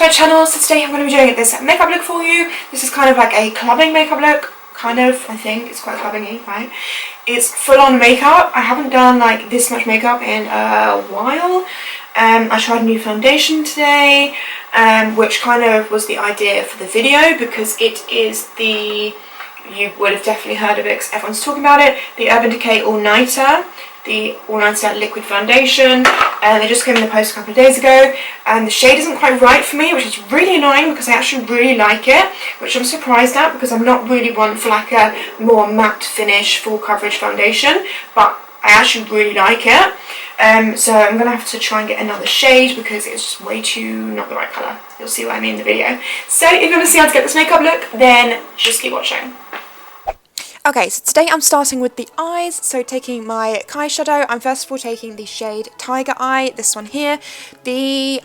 my channel. So today I'm going to be doing this makeup look for you. This is kind of like a clubbing makeup look. Kind of, I think. It's quite clubbing-y, right? It's full-on makeup. I haven't done like this much makeup in a while. I tried a new foundation today, which kind of was the idea for the video because it is the, you would have definitely heard of it because everyone's talking about it, the Urban Decay All-Nighter. The All-Nighter liquid foundation, and they just came in the post a couple of days ago, and the shade isn't quite right for me, which is really annoying because I actually really like it, which I'm surprised at because I'm not really one for like a more matte finish full coverage foundation, but I actually really like it. So I'm gonna have to try and get another shade because it's just way too not the right colour. You'll see what I mean in the video. So if you want to see how to get this makeup look, then just keep watching. Okay, so today I'm starting with the eyes, so taking my Kyshadow, I'm first of all taking the shade Tiger Eye, this one here. The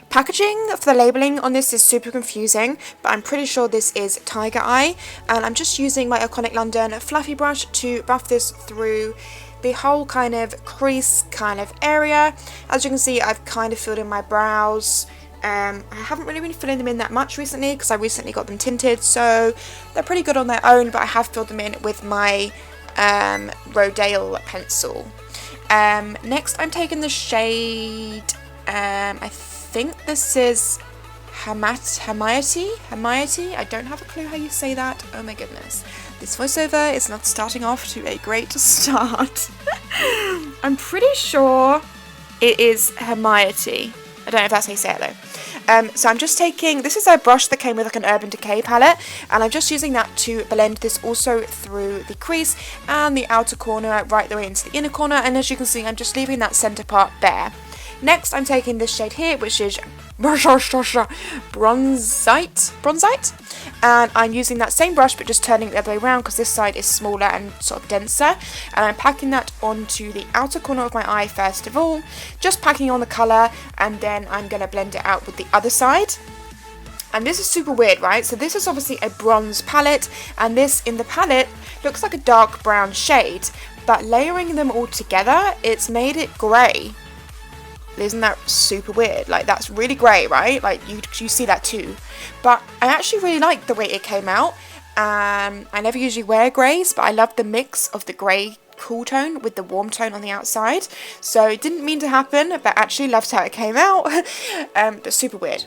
packaging for the labelling on this is super confusing, but I'm pretty sure this is Tiger Eye, and I'm just using my Iconic London fluffy brush to buff this through the whole kind of crease kind of area. As you can see, I've kind of filled in my brows. I haven't really been filling them in that much recently because I recently got them tinted, so they're pretty good on their own, but I have filled them in with my Rodale pencil. Next I'm taking the shade, I think this is Hermione? I don't have a clue how you say that. Oh my goodness. This voiceover is not starting off to a great start. I'm pretty sure it is Hermione. I don't know if that's how you say it though. So I'm just taking, this is a brush that came with like an Urban Decay palette, and I'm just using that to blend this also through the crease and the outer corner right the way into the inner corner, and as you can see I'm just leaving that centre part bare. Next I'm taking this shade here, which is Bronzite, and I'm using that same brush but just turning it the other way around because this side is smaller and sort of denser, and I'm packing that onto the outer corner of my eye first of all, just packing on the colour, and then I'm going to blend it out with the other side. And this is super weird, right? So this is obviously a bronze palette, and this in the palette looks like a dark brown shade, but layering them all together, it's made it grey. Isn't that super weird? Like, that's really grey, right? Like, you see that too. But I actually really like the way it came out. I never usually wear greys, but I love the mix of the grey cool tone with the warm tone on the outside. So it didn't mean to happen, but actually loved how it came out. But super weird.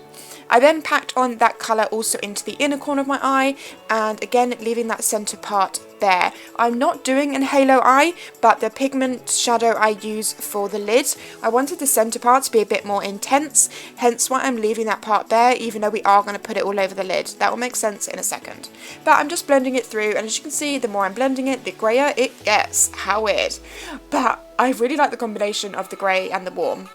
I then packed on that colour also into the inner corner of my eye, and again leaving that centre part there. I'm not doing an halo eye, but the pigment shadow I use for the lid, I wanted the centre part to be a bit more intense, hence why I'm leaving that part there, even though we are going to put it all over the lid. That will make sense in a second. But I'm just blending it through, and as you can see, the more I'm blending it, the greyer it gets. How weird. But I really like the combination of the grey and the warm.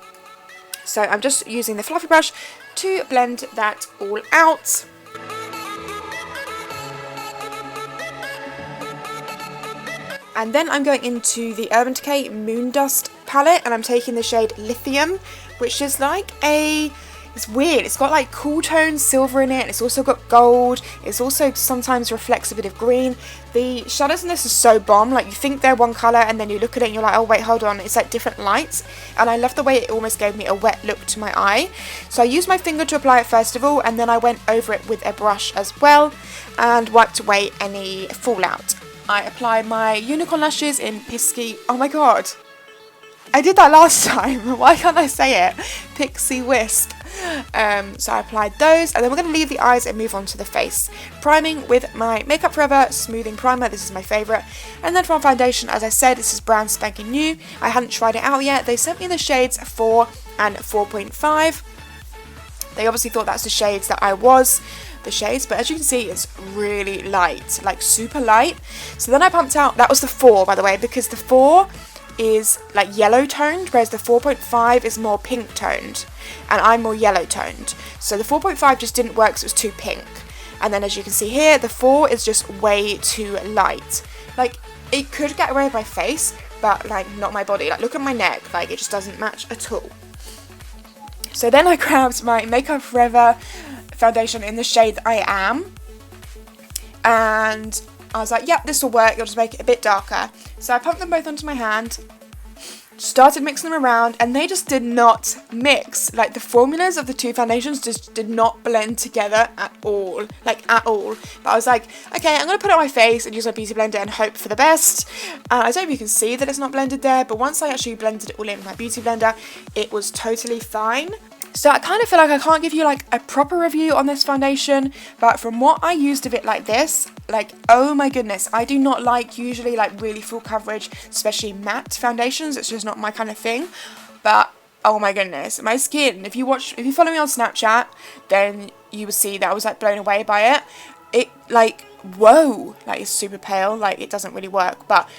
So I'm just using the fluffy brush to blend that all out. And then I'm going into the Urban Decay Moondust palette, and I'm taking the shade Lithium, which is like a, it's weird, it's got like cool tone silver in it, it's also got gold, it's also sometimes reflects a bit of green. The shadows in this are so bomb, like you think they're one colour and then you look at it and you're like, oh wait, hold on, it's like different lights, and I love the way it almost gave me a wet look to my eye. So I used my finger to apply it first of all, and then I went over it with a brush as well and wiped away any fallout. I applied my unicorn lashes in Pixie, oh my god, I did that last time, why can't I say it? Pixie Wisp. So I applied those, and then we're going to leave the eyes and move on to the face. Priming with my Makeup Forever Smoothing Primer, this is my favourite. And then for foundation, as I said, this is brand spanking new. I hadn't tried it out yet. They sent me the shades 4 and 4.5. They obviously thought that's the shades that I was. The shades, but as you can see it's really light, like super light. So then I pumped out, that was the 4 by the way, because the 4 is like yellow toned, whereas the 4.5 is more pink toned, and I'm more yellow toned. So the 4.5 just didn't work because it was too pink. And then as you can see here, the 4 is just way too light. Like, it could get away with my face, but like not my body. Like, look at my neck, like it just doesn't match at all. So then I grabbed my Makeup Forever foundation in the shade I Am, and I was like, yep, this will work, you'll just make it a bit darker. So I pumped them both onto my hand, started mixing them around, and they just did not mix. Like, the formulas of the two foundations just did not blend together at all, like at all. But I was like, okay, I'm gonna put it on my face and use my beauty blender and hope for the best. I don't know if you can see that it's not blended there, but once I actually blended it all in with my beauty blender, it was totally fine. So I kind of feel like I can't give you like a proper review on this foundation, but from what I used of it like this, like, oh my goodness, I do not like usually like really full coverage, especially matte foundations. It's just not my kind of thing. But oh my goodness, my skin, if you follow me on Snapchat, then you will see that I was like blown away by it. It like, whoa, like it's super pale, like it doesn't really work, but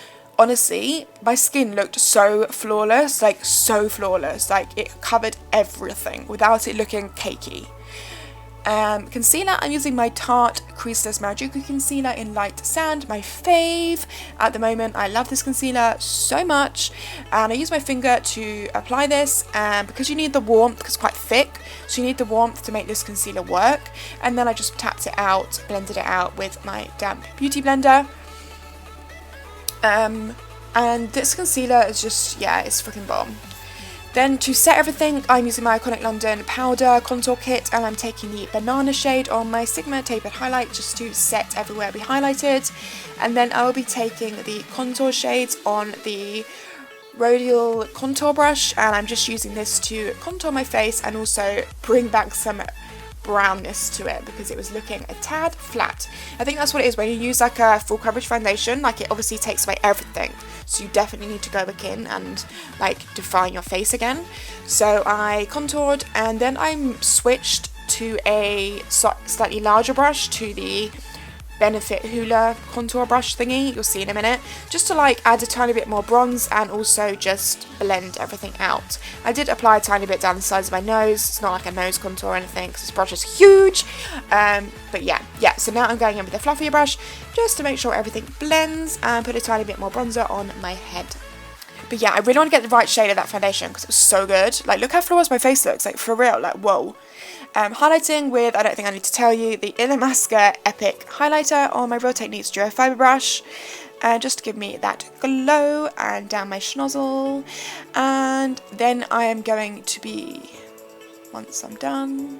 honestly, my skin looked so flawless, like so flawless, like it covered everything without it looking cakey. Concealer, I'm using my Tarte Creaseless Marajuku Concealer in Light Sand, my fave at the moment. I love this concealer so much, and I use my finger to apply this, because you need the warmth, because it's quite thick, so you need the warmth to make this concealer work. And then I just tapped it out, blended it out with my damp beauty blender. And this concealer is just, yeah, it's freaking bomb. Then to set everything, I'm using my Iconic London Powder Contour Kit, and I'm taking the Banana shade on my Sigma Tapered Highlight just to set everywhere we highlighted. And then I will be taking the contour shades on the Radial Contour Brush, and I'm just using this to contour my face and also bring back some brownness to it because it was looking a tad flat. I think that's what it is when you use like a full coverage foundation, like it obviously takes away everything, so you definitely need to go back in and like define your face again. So I contoured, and then I switched to a slightly larger brush, to the Benefit Hoola contour brush thingy, you'll see in a minute, just to like add a tiny bit more bronze and also just blend everything out. I did apply a tiny bit down the sides of my nose. It's not like a nose contour or anything because this brush is huge, but yeah, so now I'm going in with a fluffier brush just to make sure everything blends, and put a tiny bit more bronzer on my head. But yeah, I really want to get the right shade of that foundation because it was so good. Like, look how flawless my face looks, like for real, like whoa. Highlighting with, I don't think I need to tell you, the Illamasqua Epic Highlighter on my Real Techniques Duo Fibre brush, just to give me that glow, and down my schnozzle. And then I am going to be, once I'm done,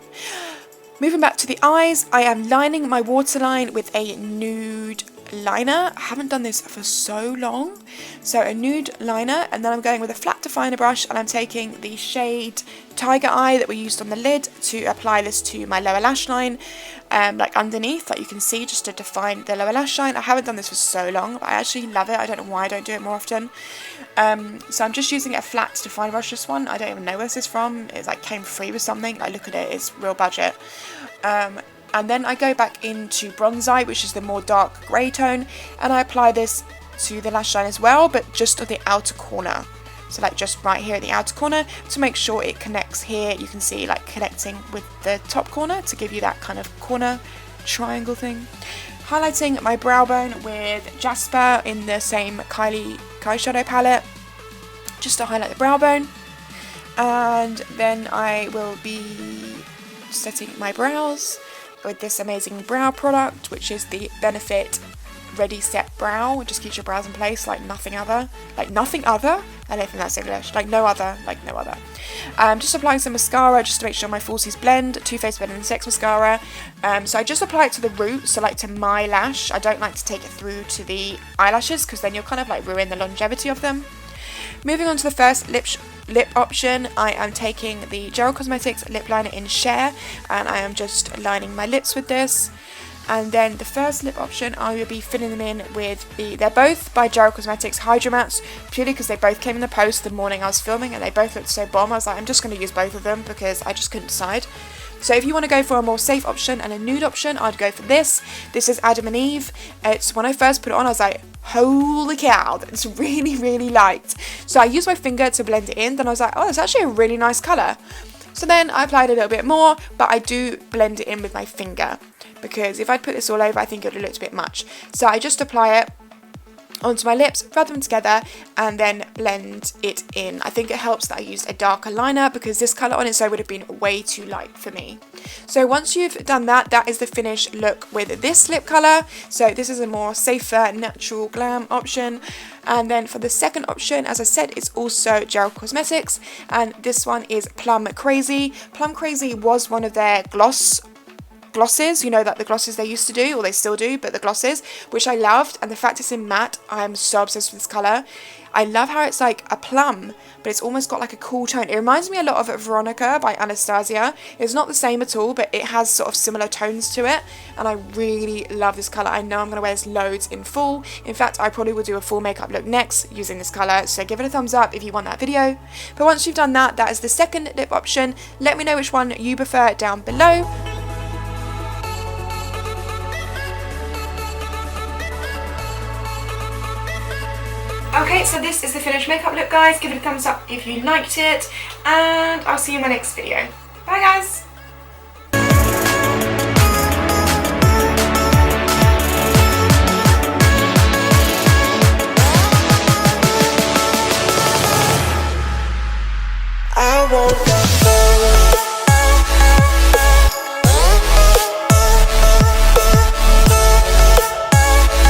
moving back to the eyes, I am lining my waterline with a nude liner. I haven't done this for so long, so a nude liner, and then I'm going with a flat definer brush, and I'm taking the shade Tiger Eye that we used on the lid to apply this to my lower lash line, like underneath, like you can see, just to define the lower lash line. I haven't done this for so long, but I actually love it. I don't know why I don't do it more often. So I'm just using a flat definer brush, this one. I don't even know where this is from. It like came free with something. Like, look at it, it's real budget. And then I go back into Bronze Eye, which is the more dark grey tone, and I apply this to the lash line as well, but just at the outer corner. So like just right here at the outer corner to make sure it connects here. You can see like connecting with the top corner to give you that kind of corner triangle thing. Highlighting my brow bone with Jasper in the same Kyshadow palette, just to highlight the brow bone. And then I will be setting my brows with this amazing brow product, which is the Benefit Ready Set Brow. It just keeps your brows in place like nothing other. Like nothing other? I don't think that's English. Like no other. Like no other. Just applying some mascara just to make sure my falsies blend. Too Faced Better Than Sex mascara. So I just apply it to the root, so like to my lash. I don't like to take it through to the eyelashes because then you'll kind of like ruin the longevity of them. Moving on to the first lip option, I am taking the Gerard Cosmetics lip liner in Cher, and I am just lining my lips with this. And then the first lip option, I will be filling them in with they're both by Gerard Cosmetics Hydra Mattes, purely because they both came in the post the morning I was filming and they both looked so bomb. I was like, I'm just going to use both of them because I just couldn't decide. So if you want to go for a more safe option and a nude option, I'd go for this. This is Adam and Eve. It's when I first put it on, I was like, holy cow, that's really, really light. So I used my finger to blend it in, then I was like, oh, it's actually a really nice colour. So then I applied a little bit more, but I do blend it in with my finger, because if I put this all over, I think it would look a bit much. So I just apply it onto my lips, rub them together, and then blend it in. I think it helps that I used a darker liner because this colour on its own would have been way too light for me. So once you've done that, that is the finished look with this lip colour. So this is a more safer, natural glam option. And then for the second option, as I said, it's also Gerard Cosmetics, and this one is Plum Crazy. Plum Crazy was one of their glosses, you know, that the glosses they used to do, or they still do, but the glosses, which I loved. And the fact it's in matte, I'm so obsessed with this colour. I love how it's like a plum, but it's almost got like a cool tone. It reminds me a lot of Veronica by Anastasia. It's not the same at all, but it has sort of similar tones to it, and I really love this colour. I know I'm going to wear this loads in full. In fact, I probably will do a full makeup look next using this colour, so give it a thumbs up if you want that video. But once you've done that, that is the second lip option. Let me know which one you prefer down below. Okay, so this is the finished makeup look, guys. Give it a thumbs up if you liked it, and I'll see you in my next video. Bye, guys! I won't